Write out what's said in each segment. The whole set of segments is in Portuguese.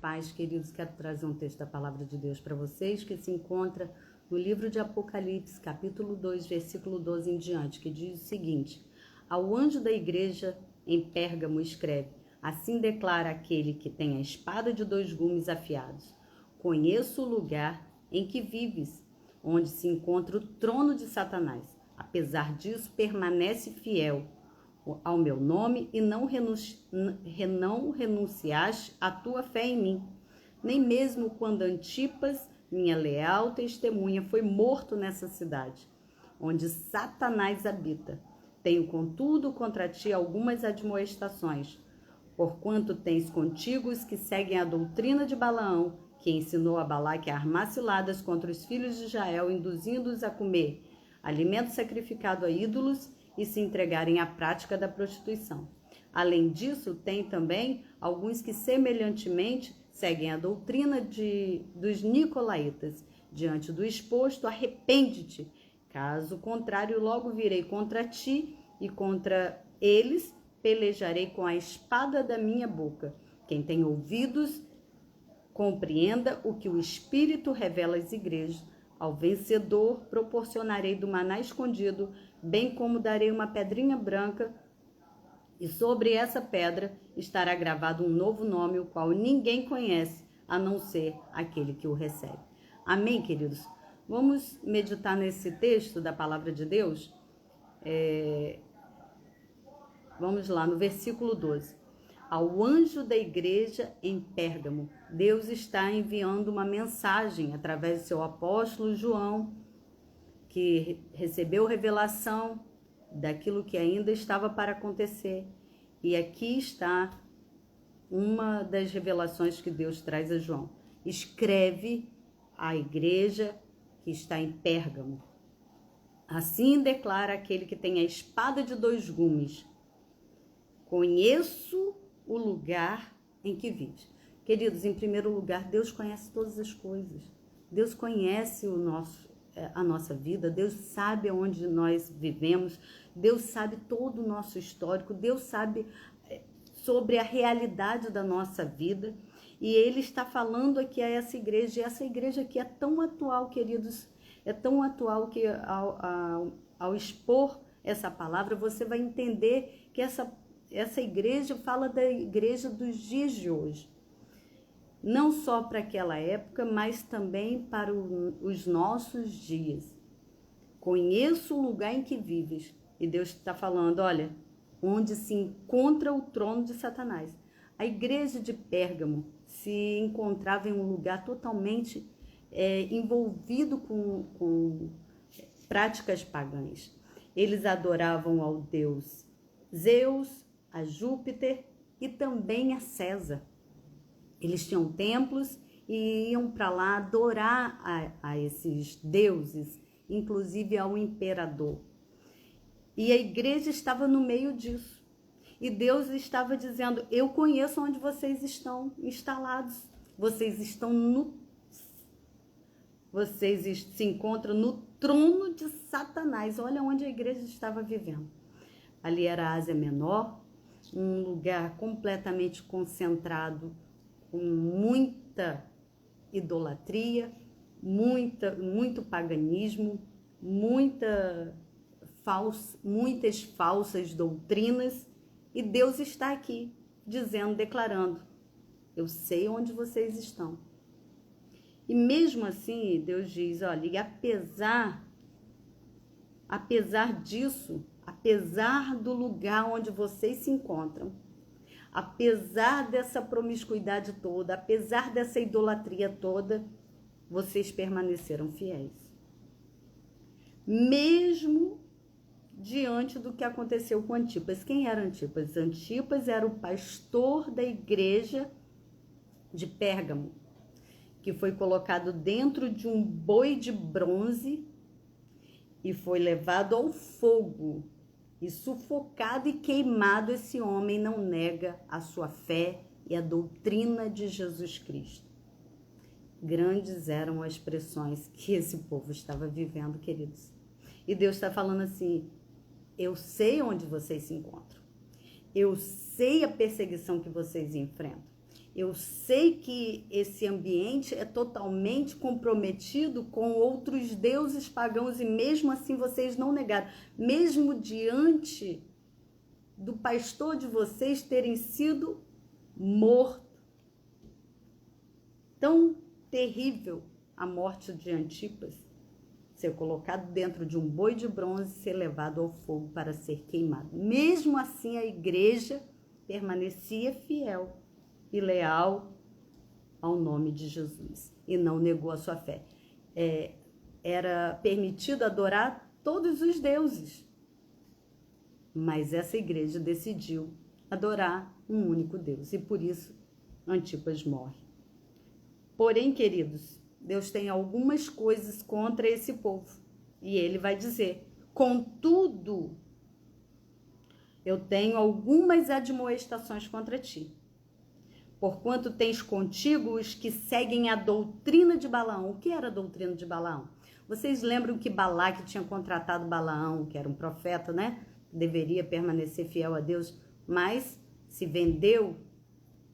paz, queridos. Quero trazer um texto da Palavra de Deus para vocês, que se encontra no livro de Apocalipse, capítulo 2, versículo 12 em diante, que diz o seguinte: Ao anjo da igreja em Pérgamo escreve: Assim declara aquele que tem a espada de dois gumes afiados. Conheço o lugar em que vives, onde se encontra o trono de Satanás. Apesar disso, permanece fiel ao meu nome e não renunciaste à tua fé em mim. Nem mesmo quando Antipas, minha leal testemunha, foi morto nessa cidade, onde Satanás habita. Tenho, contudo, contra ti algumas admoestações, porquanto tens contigo os que seguem a doutrina de Balaão, que ensinou a Balaque a armar ciladas contra os filhos de Israel, induzindo-os a comer alimento sacrificado a ídolos e se entregarem à prática da prostituição. Além disso, tem também alguns que semelhantemente seguem a doutrina dos nicolaítas. Diante do exposto, arrepende-te. Caso contrário, logo virei contra ti e contra eles pelejarei com a espada da minha boca. Quem tem ouvidos, compreenda o que o Espírito revela às igrejas. Ao vencedor proporcionarei do maná escondido, bem como darei uma pedrinha branca, e sobre essa pedra estará gravado um novo nome, o qual ninguém conhece, a não ser aquele que o recebe. Amém, queridos? Vamos meditar nesse texto da Palavra de Deus? Vamos lá, no versículo 12. Ao anjo da igreja em Pérgamo, Deus está enviando uma mensagem através do seu apóstolo João, que recebeu revelação daquilo que ainda estava para acontecer. E aqui está uma das revelações que Deus traz a João. Escreve à igreja que está em Pérgamo. Assim declara aquele que tem a espada de dois gumes: Conheço o lugar em que vives. Queridos, em primeiro lugar, Deus conhece todas as coisas. Deus conhece a nossa vida. Deus sabe onde nós vivemos. Deus sabe todo o nosso histórico. Deus sabe sobre a realidade da nossa vida. E Ele está falando aqui a essa igreja. E essa igreja aqui é tão atual, queridos. É tão atual que ao expor essa palavra, você vai entender que essa igreja fala da igreja dos dias de hoje. Não só para aquela época, mas também para os nossos dias. Conheço o lugar em que vives. E Deus está falando, olha, onde se encontra o trono de Satanás. A igreja de Pérgamo se encontrava em um lugar totalmente envolvido com práticas pagãs. Eles adoravam ao deus Zeus, a Júpiter e também a César. Eles tinham templos e iam para lá adorar a esses deuses, inclusive ao imperador. E a igreja estava no meio disso. E Deus estava dizendo: eu conheço onde vocês estão instalados. Vocês se encontram no trono de Satanás. Olha onde a igreja estava vivendo. Ali era a Ásia Menor, um lugar completamente concentrado, com muita idolatria, muito paganismo, muitas falsas doutrinas. E Deus está aqui dizendo, declarando: eu sei onde vocês estão. E mesmo assim, Deus diz, olha, e apesar disso, apesar do lugar onde vocês se encontram, apesar dessa promiscuidade toda, apesar dessa idolatria toda, vocês permaneceram fiéis. Mesmo diante do que aconteceu com Antipas. Quem era Antipas? Antipas era o pastor da igreja de Pérgamo, que foi colocado dentro de um boi de bronze e foi levado ao fogo. E sufocado e queimado, esse homem não nega a sua fé e a doutrina de Jesus Cristo. Grandes eram as pressões que esse povo estava vivendo, queridos. E Deus está falando assim: eu sei onde vocês se encontram. Eu sei a perseguição que vocês enfrentam. Eu sei que esse ambiente é totalmente comprometido com outros deuses pagãos e mesmo assim vocês não negaram. Mesmo diante do pastor de vocês terem sido morto. Tão terrível a morte de Antipas, ser colocado dentro de um boi de bronze e ser levado ao fogo para ser queimado. Mesmo assim, a igreja permanecia fiel e leal ao nome de Jesus e não negou a sua fé. Era permitido adorar todos os deuses, mas essa igreja decidiu adorar um único Deus e por isso Antipas morre. Porém, queridos, Deus tem algumas coisas contra esse povo e ele vai dizer: contudo, eu tenho algumas admoestações contra ti. Porquanto tens contigo os que seguem a doutrina de Balaão. O que era a doutrina de Balaão? Vocês lembram que Balaque tinha contratado Balaão, que era um profeta, né? Deveria permanecer fiel a Deus, mas se vendeu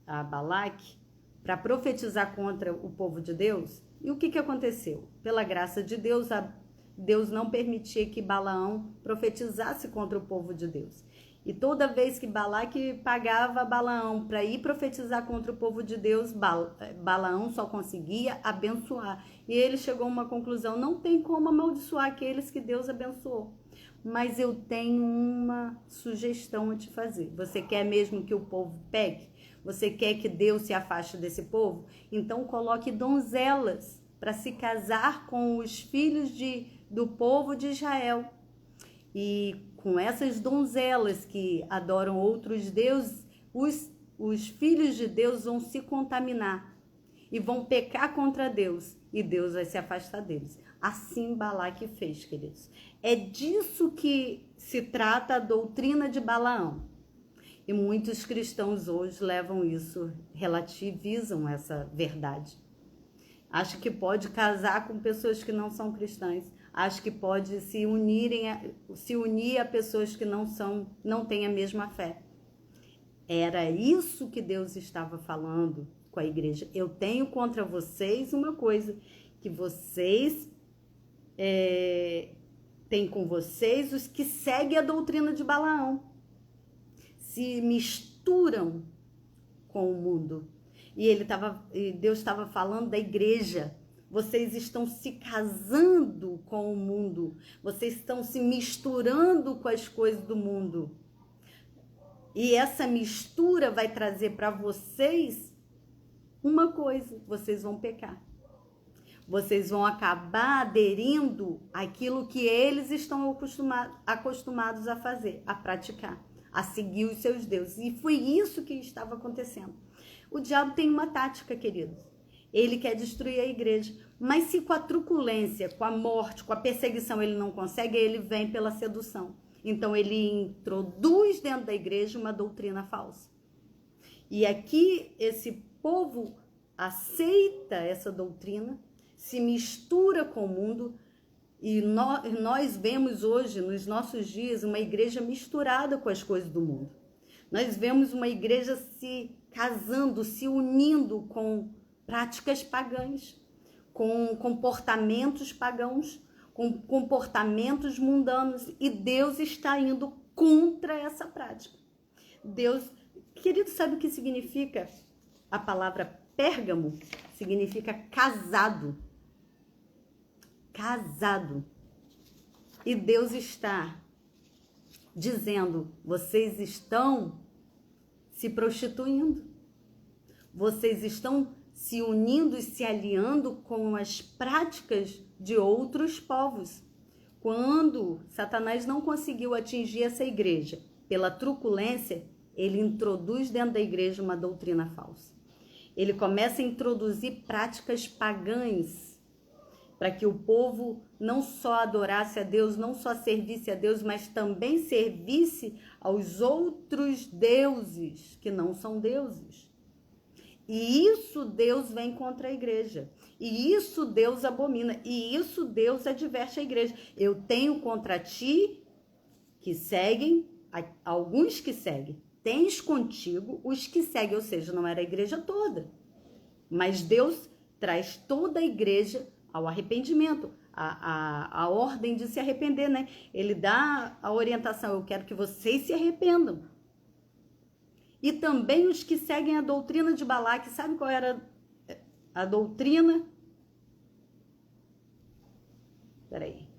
a Balaque para profetizar contra o povo de Deus. E o que aconteceu? Pela graça de Deus, Deus não permitia que Balaão profetizasse contra o povo de Deus. E toda vez que Balaque pagava Balaão para ir profetizar contra o povo de Deus, Balaão só conseguia abençoar. E ele chegou a uma conclusão: não tem como amaldiçoar aqueles que Deus abençoou. Mas eu tenho uma sugestão a te fazer. Você quer mesmo que o povo peque? Você quer que Deus se afaste desse povo? Então coloque donzelas para se casar com os filhos do povo de Israel. E com essas donzelas que adoram outros deuses, os filhos de Deus vão se contaminar e vão pecar contra Deus, e Deus vai se afastar deles. Assim Balaque fez, queridos. É disso que se trata a doutrina de Balaão. E muitos cristãos hoje levam isso, relativizam essa verdade. Acho que pode casar com pessoas que não são cristãs. Acho que pode se unir a pessoas que não têm a mesma fé. Era isso que Deus estava falando com a igreja. Eu tenho contra vocês uma coisa, que vocês têm com vocês os que seguem a doutrina de Balaão. Se misturam com o mundo. E Deus estava falando da igreja. Vocês estão se casando com o mundo. Vocês estão se misturando com as coisas do mundo. E essa mistura vai trazer para vocês uma coisa: vocês vão pecar. Vocês vão acabar aderindo àquilo que eles estão acostumados a fazer, a praticar, a seguir os seus deuses. E foi isso que estava acontecendo. O diabo tem uma tática, queridos. Ele quer destruir a igreja. Mas se com a truculência, com a morte, com a perseguição ele não consegue, ele vem pela sedução. Então ele introduz dentro da igreja uma doutrina falsa. E aqui esse povo aceita essa doutrina, se mistura com o mundo, e nós vemos hoje, nos nossos dias, uma igreja misturada com as coisas do mundo. Nós vemos uma igreja se casando, se unindo com práticas pagãs, com comportamentos pagãos, com comportamentos mundanos, e Deus está indo contra essa prática. Deus, querido, sabe o que significa a palavra Pérgamo? Significa casado. Casado. E Deus está dizendo: vocês estão se prostituindo. Vocês estão se unindo e se aliando com as práticas de outros povos. Quando Satanás não conseguiu atingir essa igreja pela truculência, ele introduz dentro da igreja uma doutrina falsa. Ele começa a introduzir práticas pagãs para que o povo não só adorasse a Deus, não só servisse a Deus, mas também servisse aos outros deuses que não são deuses. E isso Deus vem contra a igreja. E isso Deus abomina. E isso Deus adverte a igreja. Eu tenho contra ti que seguem, alguns que seguem, tens contigo os que seguem, ou seja, não era a igreja toda, mas Deus traz toda a igreja ao arrependimento, a ordem de se arrepender, né? Ele dá a orientação, eu quero que vocês se arrependam. E também os que seguem a doutrina de Balaque, sabe qual era a doutrina? Peraí.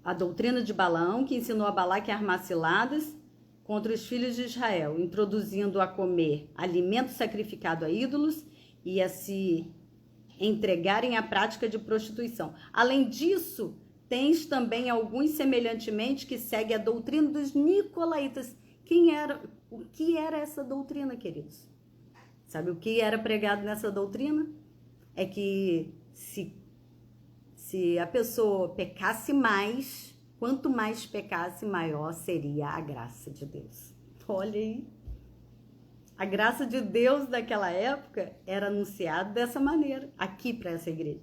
A doutrina de Balaão, que ensinou a Balaque a armar ciladas contra os filhos de Israel, introduzindo a comer alimento sacrificado a ídolos e a se entregarem à prática de prostituição. Além disso, tens também alguns semelhantemente que seguem a doutrina dos nicolaítas. O que era essa doutrina, queridos? Sabe o que era pregado nessa doutrina? É que se a pessoa pecasse mais, quanto mais pecasse, maior seria a graça de Deus. Olha aí. A graça de Deus daquela época era anunciada dessa maneira, aqui para essa igreja.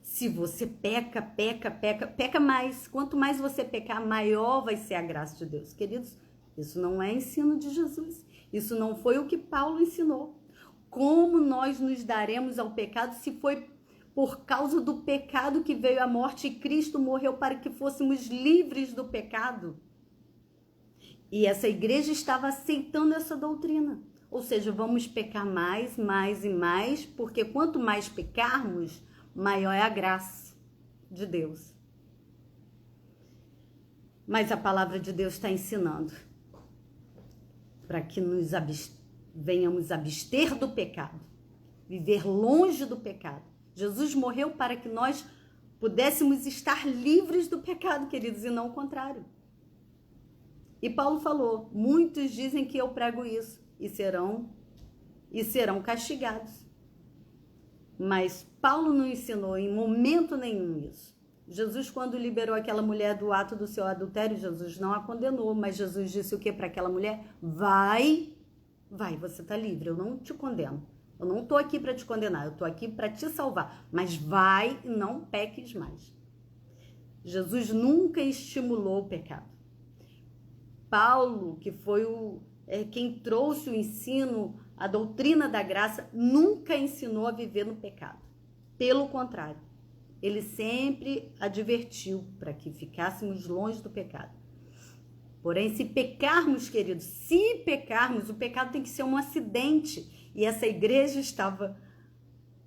Se você peca mais. Quanto mais você pecar, maior vai ser a graça de Deus. Queridos, isso não é ensino de Jesus. Isso não foi o que Paulo ensinou. Como nós nos daremos ao pecado se foi por causa do pecado que veio a morte e Cristo morreu para que fôssemos livres do pecado? E essa igreja estava aceitando essa doutrina. Ou seja, vamos pecar mais e mais, porque quanto mais pecarmos, maior é a graça de Deus. Mas a palavra de Deus está ensinando para que nos venhamos abster do pecado, viver longe do pecado. Jesus morreu para que nós pudéssemos estar livres do pecado, queridos, e não o contrário. E Paulo falou, muitos dizem que eu prego isso e serão castigados. Mas Paulo não ensinou em momento nenhum isso. Jesus, quando liberou aquela mulher do ato do seu adultério, Jesus não a condenou, mas Jesus disse o que para aquela mulher? Vai, você está livre, eu não te condeno. Eu não estou aqui para te condenar, eu estou aqui para te salvar. Mas vai e não peques mais. Jesus nunca estimulou o pecado. Paulo, que foi quem trouxe o ensino, a doutrina da graça, nunca ensinou a viver no pecado. Pelo contrário, ele sempre advertiu para que ficássemos longe do pecado. Porém, se pecarmos, queridos, o pecado tem que ser um acidente. E essa igreja estava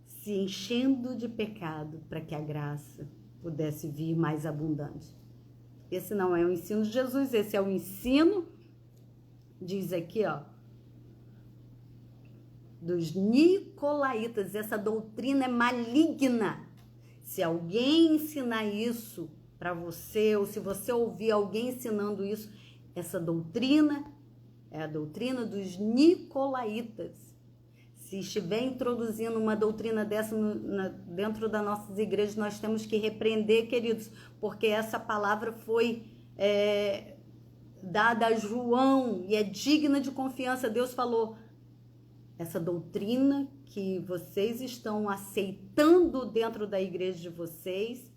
se enchendo de pecado para que a graça pudesse vir mais abundante. Esse não é o ensino de Jesus, esse é o ensino, diz aqui, ó, dos nicolaítas. Essa doutrina é maligna. Se alguém ensinar isso para você, ou se você ouvir alguém ensinando isso, essa doutrina é a doutrina dos nicolaítas. Se estiver introduzindo uma doutrina dessa dentro das nossas igrejas, nós temos que repreender, queridos, porque essa palavra foi dada a João e é digna de confiança. Deus falou, essa doutrina que vocês estão aceitando dentro da igreja de vocês,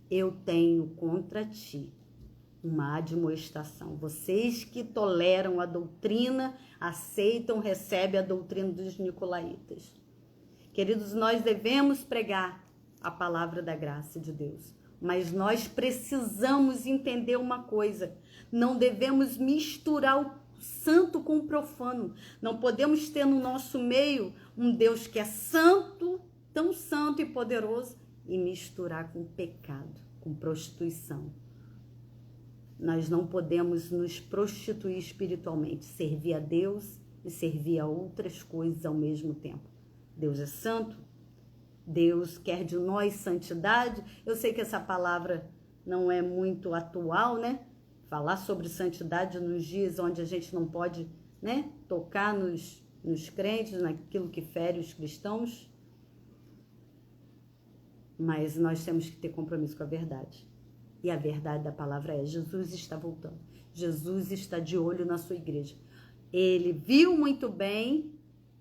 eu tenho contra ti uma admoestação. Vocês que toleram a doutrina, aceitam, recebem a doutrina dos nicolaítas. Queridos, nós devemos pregar a palavra da graça de Deus, mas nós precisamos entender uma coisa: não devemos misturar o santo com o profano. Não podemos ter no nosso meio um Deus que é santo, tão santo e poderoso, e misturar com pecado, com prostituição. Nós não podemos nos prostituir espiritualmente, servir a Deus e servir a outras coisas ao mesmo tempo. Deus é santo, Deus quer de nós santidade. Eu sei que essa palavra não é muito atual, né? Falar sobre santidade nos dias onde a gente não pode, né, tocar nos crentes, naquilo que fere os cristãos. Mas nós temos que ter compromisso com a verdade. E a verdade da palavra é: Jesus está voltando. Jesus está de olho na sua igreja. Ele viu muito bem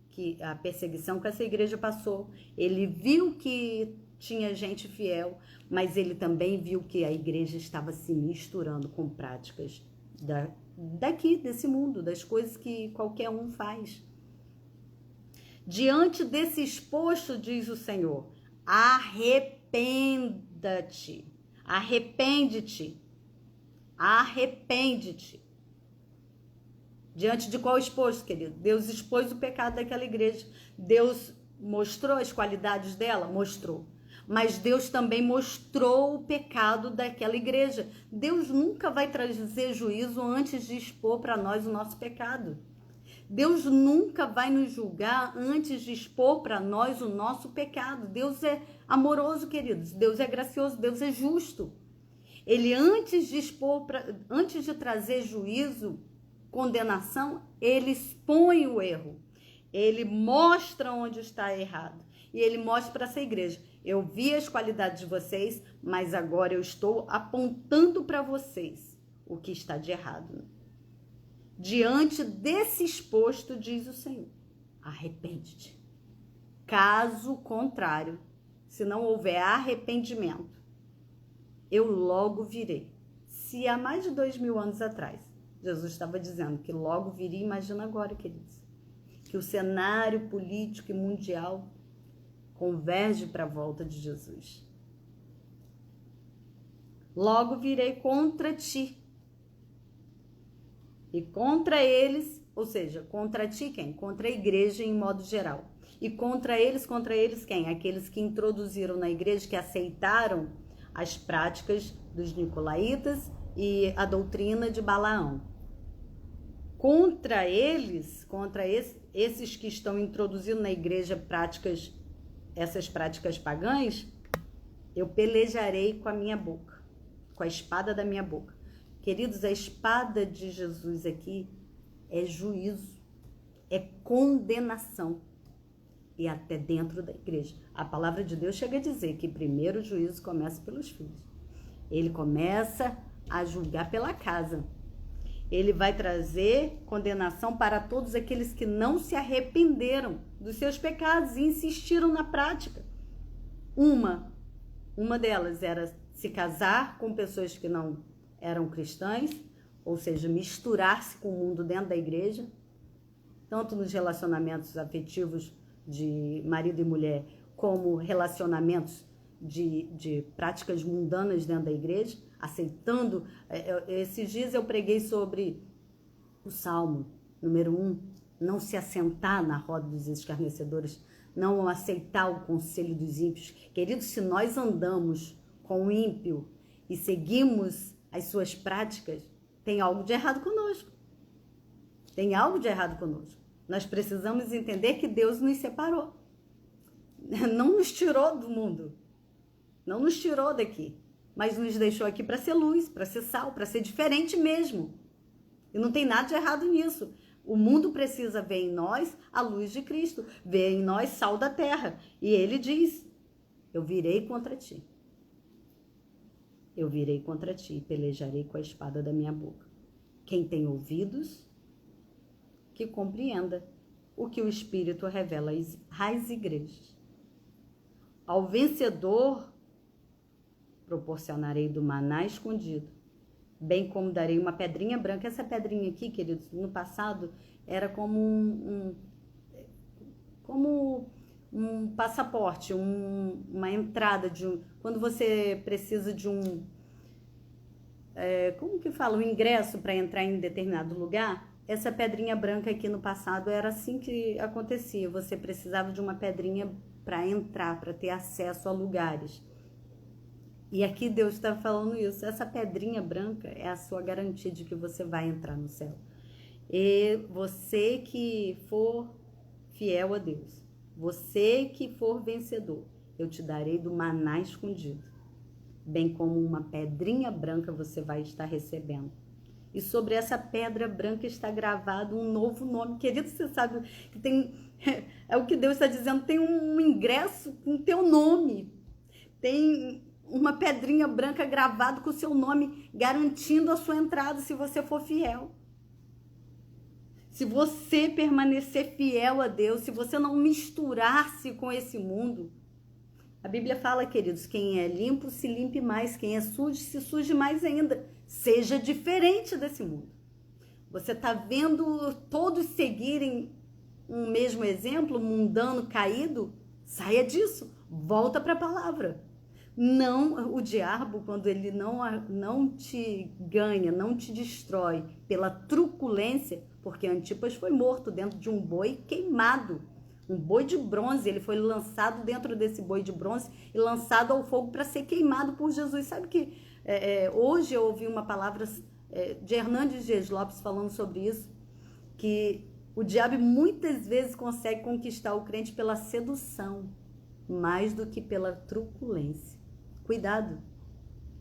que a perseguição que essa igreja passou. Ele viu que tinha gente fiel, mas ele também viu que a igreja estava se misturando com práticas daqui, desse mundo, das coisas que qualquer um faz. Diante desse exposto, diz o Senhor, arrependa-te, arrepende-te, arrepende-te. Diante de qual exposto, querido? Deus expôs o pecado daquela igreja. Deus mostrou as qualidades dela? Mostrou. Mas Deus também mostrou o pecado daquela igreja. Deus nunca vai trazer juízo antes de expor para nós o nosso pecado. Deus nunca vai nos julgar antes de expor para nós o nosso pecado. Deus é amoroso, queridos. Deus é gracioso, Deus é justo. Ele, antes de trazer juízo, condenação, ele expõe o erro. Ele mostra onde está errado. E ele mostra para essa igreja: eu vi as qualidades de vocês, mas agora eu estou apontando para vocês o que está de errado. Diante desse exposto, diz o Senhor, arrepende-te. Caso contrário, se não houver arrependimento, eu logo virei. Se há mais de 2000 anos atrás, Jesus estava dizendo que logo viria, imagina agora, queridos, que o cenário político e mundial converge para a volta de Jesus. Logo virei contra ti. E contra eles, ou seja, contra ti quem? Contra a igreja em modo geral. E contra eles quem? Aqueles que introduziram na igreja, que aceitaram as práticas dos nicolaítas e a doutrina de Balaão. Contra eles, esses que estão introduzindo na igreja essas práticas pagãs, eu pelejarei com a minha boca, com a espada da minha boca. Queridos, a espada de Jesus aqui é juízo, é condenação. E até dentro da igreja. A palavra de Deus chega a dizer que primeiro o juízo começa pelos filhos. Ele começa a julgar pela casa. Ele vai trazer condenação para todos aqueles que não se arrependeram dos seus pecados e insistiram na prática. Uma delas era se casar com pessoas que não eram cristãs, ou seja, misturar-se com o mundo dentro da igreja, tanto nos relacionamentos afetivos de marido e mulher, como relacionamentos de práticas mundanas dentro da igreja, aceitando. Esses dias eu preguei sobre o Salmo número 1, não se assentar na roda dos escarnecedores, não aceitar o conselho dos ímpios. Queridos, se nós andamos com o ímpio e seguimos as suas práticas, tem algo de errado conosco. Tem algo de errado conosco. Nós precisamos entender que Deus nos separou. Não nos tirou do mundo. Não nos tirou daqui. Mas nos deixou aqui para ser luz, para ser sal, para ser diferente mesmo. E não tem nada de errado nisso. O mundo precisa ver em nós a luz de Cristo, ver em nós sal da terra. E ele diz: eu virei contra ti. Eu virei contra ti e pelejarei com a espada da minha boca. Quem tem ouvidos, que compreenda o que o Espírito revela às igrejas. Ao vencedor, proporcionarei do maná escondido, bem como darei uma pedrinha branca. Essa pedrinha aqui, queridos, no passado, era como um passaporte, uma entrada quando você precisa de como que fala? Um ingresso para entrar em determinado lugar. Essa pedrinha branca aqui no passado era assim que acontecia. Você precisava de uma pedrinha para entrar, para ter acesso a lugares. E aqui Deus está falando isso. Essa pedrinha branca é a sua garantia de que você vai entrar no céu. E você que for fiel a Deus, você que for vencedor, eu te darei do maná escondido, bem como uma pedrinha branca você vai estar recebendo. E sobre essa pedra branca está gravado um novo nome. Querido, você sabe que tem... É o que Deus está dizendo, tem um ingresso com o teu nome. Tem uma pedrinha branca gravada com o seu nome, garantindo a sua entrada se você for fiel. Se você permanecer fiel a Deus, se você não misturar-se com esse mundo. A Bíblia fala, queridos, quem é limpo se limpe mais, quem é sujo se suje mais ainda. Seja diferente desse mundo. Você está vendo todos seguirem um mesmo exemplo, mundano, caído? Saia disso, volta para a palavra. Não, o diabo, quando ele não te ganha, não te destrói pela truculência, porque Antipas foi morto dentro de um boi queimado, um boi de bronze, ele foi lançado dentro desse boi de bronze e lançado ao fogo para ser queimado por Jesus. Sabe que hoje eu ouvi uma palavra de Hernandes Dias Lopes falando sobre isso, que o diabo muitas vezes consegue conquistar o crente pela sedução, mais do que pela truculência.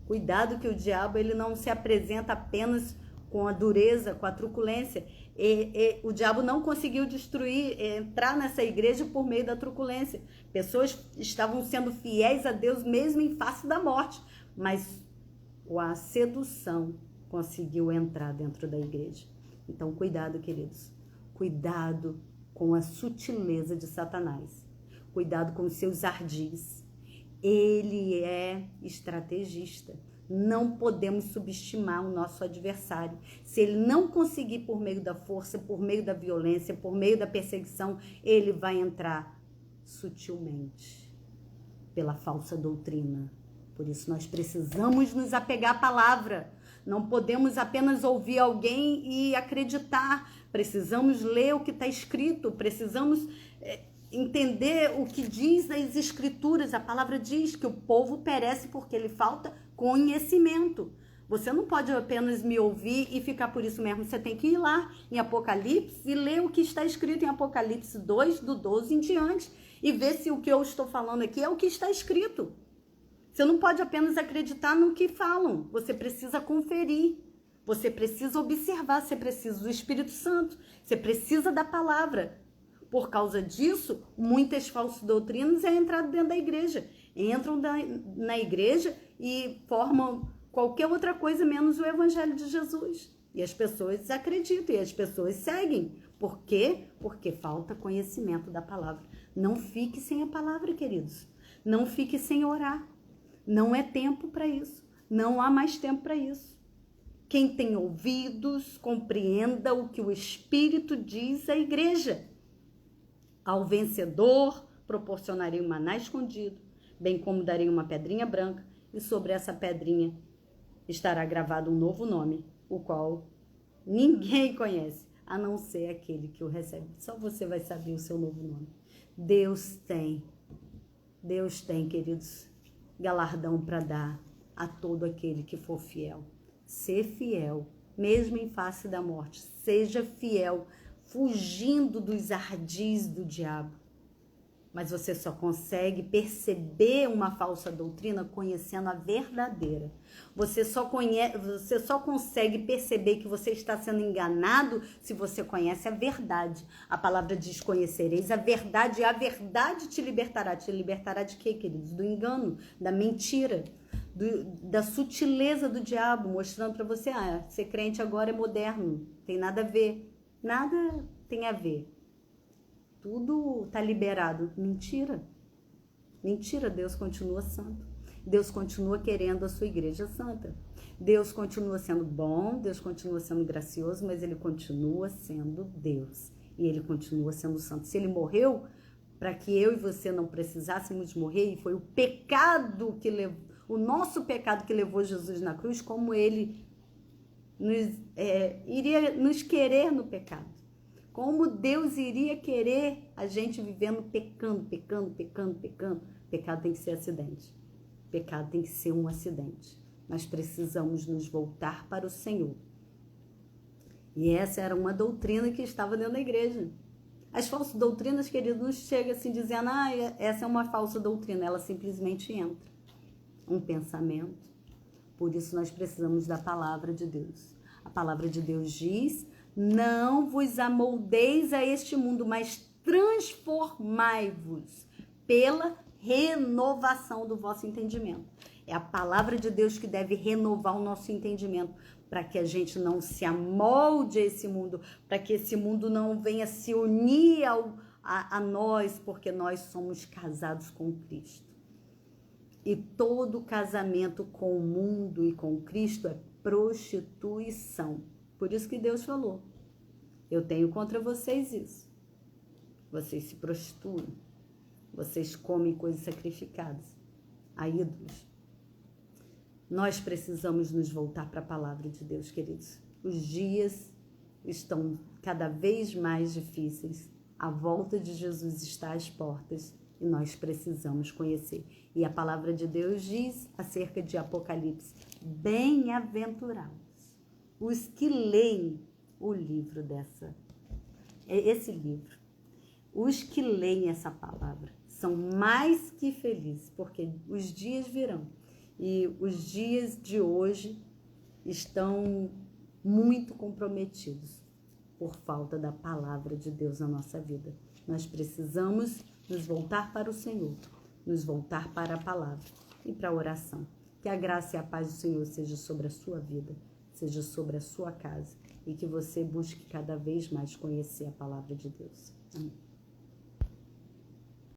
Cuidado que o diabo ele não se apresenta apenas com a dureza, com a truculência. O diabo não conseguiu entrar nessa igreja por meio da truculência. Pessoas estavam sendo fiéis a Deus mesmo em face da morte, mas a sedução conseguiu entrar dentro da igreja. Então, cuidado, queridos. Cuidado com a sutileza de Satanás. Cuidado com os seus ardis. Ele é estrategista. Não podemos subestimar o nosso adversário. Se ele não conseguir por meio da força, por meio da violência, por meio da perseguição, ele vai entrar sutilmente pela falsa doutrina. Por isso nós precisamos nos apegar à palavra. Não podemos apenas ouvir alguém e acreditar. Precisamos ler o que está escrito. Precisamos entender o que diz as escrituras. A palavra diz que o povo perece porque lhe falta conhecimento. Você não pode apenas me ouvir e ficar por isso mesmo. Você tem que ir lá em Apocalipse e ler o que está escrito em Apocalipse 2, do 12 em diante, e ver se o que eu estou falando aqui é o que está escrito. Você não pode apenas acreditar no que falam. Você precisa conferir. Você precisa observar. Você precisa do Espírito Santo. Você precisa da palavra. Por causa disso, muitas falsas doutrinas é entrado dentro da igreja. Entram na igreja e formam qualquer outra coisa menos o evangelho de Jesus. E as pessoas acreditam e as pessoas seguem. Por quê? Porque falta conhecimento da palavra. Não fique sem a palavra, queridos. Não fique sem orar. Não é tempo para isso. Não há mais tempo para isso. Quem tem ouvidos, compreenda o que o Espírito diz à igreja. Ao vencedor proporcionarei um maná escondido, bem como darei uma pedrinha branca, e sobre essa pedrinha estará gravado um novo nome, o qual ninguém conhece, a não ser aquele que o recebe. Só você vai saber o seu novo nome. Deus tem, queridos, galardão para dar a todo aquele que for fiel. Ser fiel, mesmo em face da morte. Seja fiel, fugindo dos ardis do diabo. Mas você só consegue perceber uma falsa doutrina conhecendo a verdadeira. Você só consegue perceber que você está sendo enganado se você conhece a verdade. A palavra diz: conhecereis a verdade, e a verdade te libertará. Te libertará de quê, queridos? Do engano, da mentira, da sutileza do diabo, mostrando para você: ser crente agora é moderno, tem nada a ver. Nada tem a ver. Tudo está liberado. Mentira. Mentira, Deus continua santo. Deus continua querendo a sua igreja santa. Deus continua sendo bom, Deus continua sendo gracioso, mas Ele continua sendo Deus. E Ele continua sendo santo. Se Ele morreu para que eu e você não precisássemos morrer, e foi o pecado que levou, o nosso pecado que levou Jesus na cruz, como Ele iria nos querer no pecado. Como Deus iria querer a gente vivendo pecando. Pecado tem que ser acidente. Pecado tem que ser um acidente. Nós precisamos nos voltar para o Senhor. E essa era uma doutrina que estava dentro da igreja. As falsas doutrinas, queridos, não chegam assim dizendo: essa é uma falsa doutrina. Ela simplesmente entra. Um pensamento. Por isso nós precisamos da palavra de Deus. A palavra de Deus diz: não vos amoldeis a este mundo, mas transformai-vos pela renovação do vosso entendimento. É a palavra de Deus que deve renovar o nosso entendimento, para que a gente não se amolde a esse mundo, para que esse mundo não venha se unir a nós, porque nós somos casados com Cristo. E todo casamento com o mundo e com Cristo é prostituição. Por isso que Deus falou: eu tenho contra vocês isso. Vocês se prostituem. Vocês comem coisas sacrificadas a ídolos. Nós precisamos nos voltar para a palavra de Deus, queridos. Os dias estão cada vez mais difíceis. A volta de Jesus está às portas e nós precisamos conhecer. E a palavra de Deus diz acerca de Apocalipse: bem-aventurados os que leem o livro esse livro. Os que leem essa palavra são mais que felizes, porque os dias virão. E os dias de hoje estão muito comprometidos por falta da palavra de Deus na nossa vida. Nós precisamos nos voltar para o Senhor, nos voltar para a palavra e para a oração. Que a graça e a paz do Senhor seja sobre a sua vida, seja sobre a sua casa e que você busque cada vez mais conhecer a palavra de Deus. Amém.